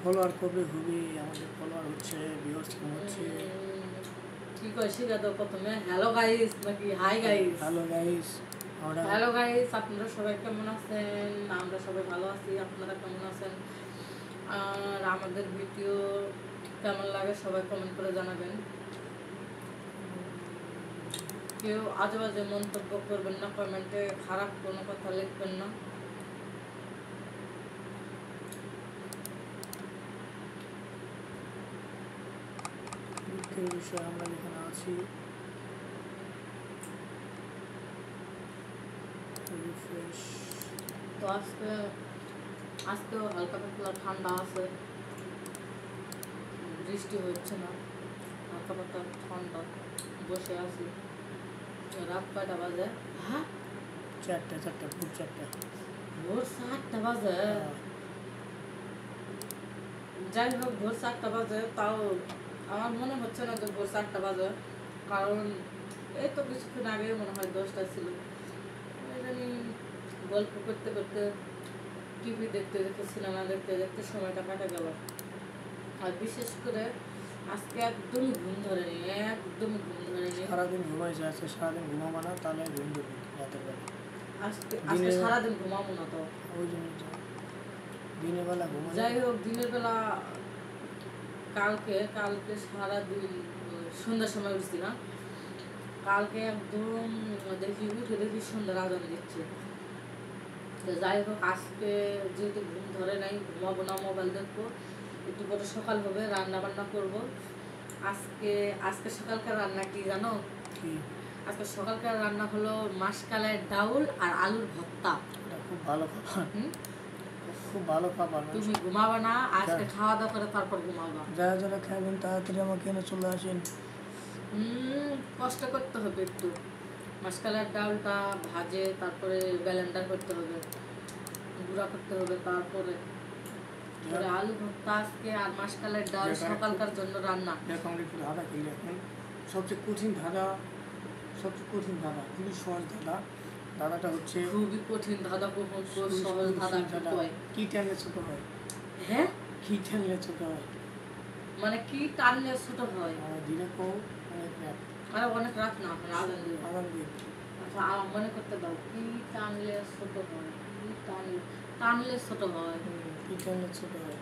Follower কবে হবে? আমাদের ফলোয়ার হচ্ছে, ভিউয়ার্স কম হচ্ছে। কি কয় শিখা দাও প্রথমে। হ্যালো গাইস নাকি hi guys? Hello guys. Hello guys, আপনারা সবাই কেমন আছেন? আমরা সবাই ভালো আছি, আপনারা কেমন আছেন? আর আমাদের ভিডিও কেমন লাগে সবাই কমেন্ট করে জানাবেন। কেউ আজে বাজে মন্তব্য করবেন না, কমেন্টে খারাপ কোনো কথা লিখবেন না। দুঃখের বিষয়ে আমরা যেখানে আছি, রিফ্রেশ। তো আজকেও হালকা পাতলা ঠান্ডা আছে, বৃষ্টি হচ্ছে না, হালকা পাতলা ঠান্ডা, বসে আছি। রাত কয়টা বাজে? হ্যাঁ, 4টা ভোর 4টা। ভোর 7টা বাজে। যাই হোক, ভোর 7টা বাজে, তাও আমার মনে হচ্ছে না যে ভোর 7টা বাজে, কারণ এই তো কিছুক্ষণ আগে মনে হয় 10টা ছিল। জানি গল্প করতে করতে, টিভি দেখতে দেখতে, সিনেমা দেখতে দেখতে সময়টা কাটা গেল। আর বিশেষ করে আজকে একদমই ঘুম ধরেনি, একদমই ঘুম ধরেনি। সারাদিন ঘুমাইছে, আজকে সারাদিন ঘুমাবো না, তাহলে ঘুম ধরবে রাতের বেলা। আজকে সারাদিন ঘুমাবো না তো, ওই জন্য দিনের বেলা ঘুমাই। যাই হোক, দিনের বেলা কালকে সারাদিন সন্ধ্যার সময় উঠছি না, কালকে একদম দেখি সন্ধ্যার আজান দিচ্ছে। তো যাই হোক, আজকে যেহেতু ঘুম ধরে নাই, ঘুমাবো না, মোবাইল দেখবো, একটু পরে সকাল হবে, রান্না বান্না করবো। আজকে সকালকার রান্না কি জানো? আজকে সকালকার রান্না হলো মাসকালের ডাউল আর আলুর ভর্তা। এটা খুব ভালো খাবার, খুব ভালো খাবার। তুমি ঘুমাবা না, আজকে খাওয়া দাওয়া করে তারপর ঘুমাবা। যারা যারা খাবেন তাড়াতাড়ি আমাকে এনে চলে আসেন। কষ্ট করতে হবে একটু, মাসকালের ডাউলটা ভাজে, তারপরে ব্লেন্ডার করতে হবে, গুঁড়া করতে হবে, তারপরে আলু ভর্তা আজকে, আর মাসকালের ডাল সকালকার জন্য রান্না। এখন একটু ধাঁধা খেলি। এখন সবচেয়ে কঠিন ধাঁধা, খুবই সহজ ধাঁধাটা হচ্ছে। খুবই কঠিন ধাঁধা, সহজ ধাঁধা। কি টানলে ছোট হয়? হ্যাঁ, কি টানলে ছোট হয়? মানে কি টানলে ছোট হয়? ধীরে কও, অনেক রাত। আরে অনেক রাত না, আজান দিয়ে। আচ্ছা, আমার মনে করতে দাও, কি টানলে ছোট হয়? কি টানলে ছোট হয়? কি টানলে ছোট হয়?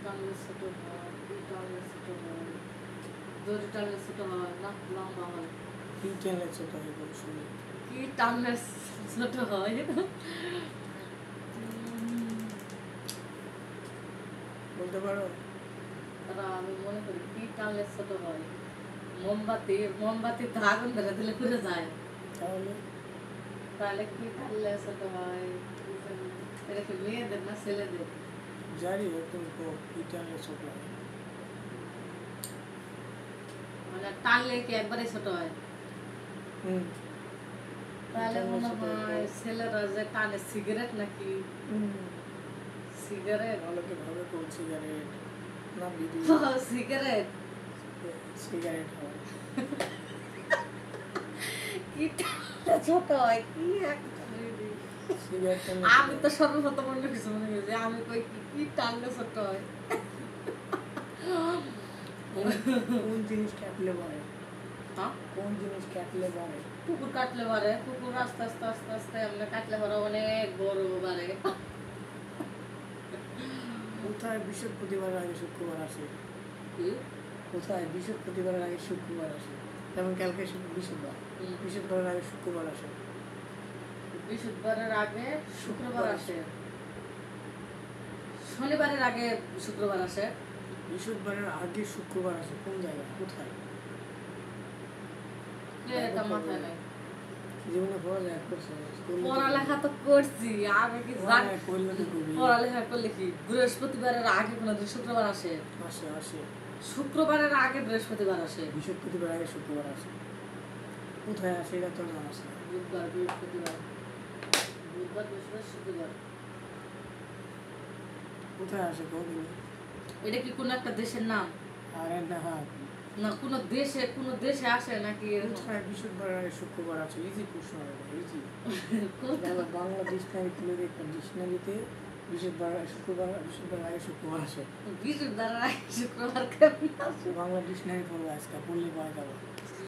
টানলে ছোট হয়, কি টানলে ছোট হয়? দড়ি টানলে ছোট হয় না, লম্বা হয়। কি টানলে ছোট হয় শুনি? কি টানলে ছোট হয়? বলতে পারো? আমি মনে করি কি টানলে ছোট হয়। মোমবাতি তো আগুন ধরে দিলে পুড়ে যায়, তাহলে কি টানলে ছোট হয়? এটা কি মেয়েদের না ছেলেদের? জানি তুমি কি টানলে ছোট হয়। মানে টানলে কি একবারে ছোট হয়? তাহলে মনে হয় ছেলেরা যে টানে সিগারেট নাকি? সিগারেট? অনেকে ভাবে কোন সিগারেট না বিড়ি? সিগারেট হয়। কি ছোট হয়? কি আমি তো সর্বপ্রথম অন্য কিছু মনে করি, আমি কই কি টানলে ছোট হয়। কোন জিনিস কাটলে বাড়ে? হ্যাঁ, কোন জিনিস কাটলে বাড়ে? কুকুর কাটলে বাড়ে। কুকুর আস্তে আস্তে আস্তে আস্তে আমরা কাটলে বাড়ে অনেক বড় বাড়ে। কোথায় বৃহস্পতিবারের আগে শুক্রবার আসে? কোথায় বৃহস্পতিবারের আগে শুক্রবার আসে? যেমন কালকে বৃহস্পতিবারের আগে শুক্রবার আসে। বৃহস্পতিবারের আগে শুক্রবার আসে। শনিবারের আগে শুক্রবার আসে। বৃহস্পতিবারের আগে শুক্রবার আসে কোন জায়গায়, কোথায়? এটা মাথায় নাই। জীবনে পড়ালেখা করছো? পড়ালেখা তো করছি, আমি কি জানি পড়ালেখা করলে কি বৃহস্পতিবারের আগে কোনদিন শুক্রবার আসে? আসে। শুক্রবারের আগে বৃহস্পতিবার আসে। বৃহস্পতিবার আগে শুক্রবার আসে। কোথায় আসে এটা তো জানা আছে? বুধবার, বৃহস্পতিবার, শুক্রবার। কোথায় আসে কোনদিন? এটা কি কোন একটা দেশের নাম? আরে না, না কোনো দেশে আসে নাকি এরকম? কোথায় বৃহস্পতিবার আগে শুক্রবার আছে? ইজি প্রশ্ন হবে, ইজি। কোথায়? বাংলা ডিকশনারি খুলে দেখবেন, ডিকশনারিতে বৃহস্পতিবার আগে শুক্রবার আসে। বৃহস্পতিবার আগে শুক্রবার কেমন আসে? বাংলা ডিকশনারি পড়বো আজকে, পড়লে পরে যাবো।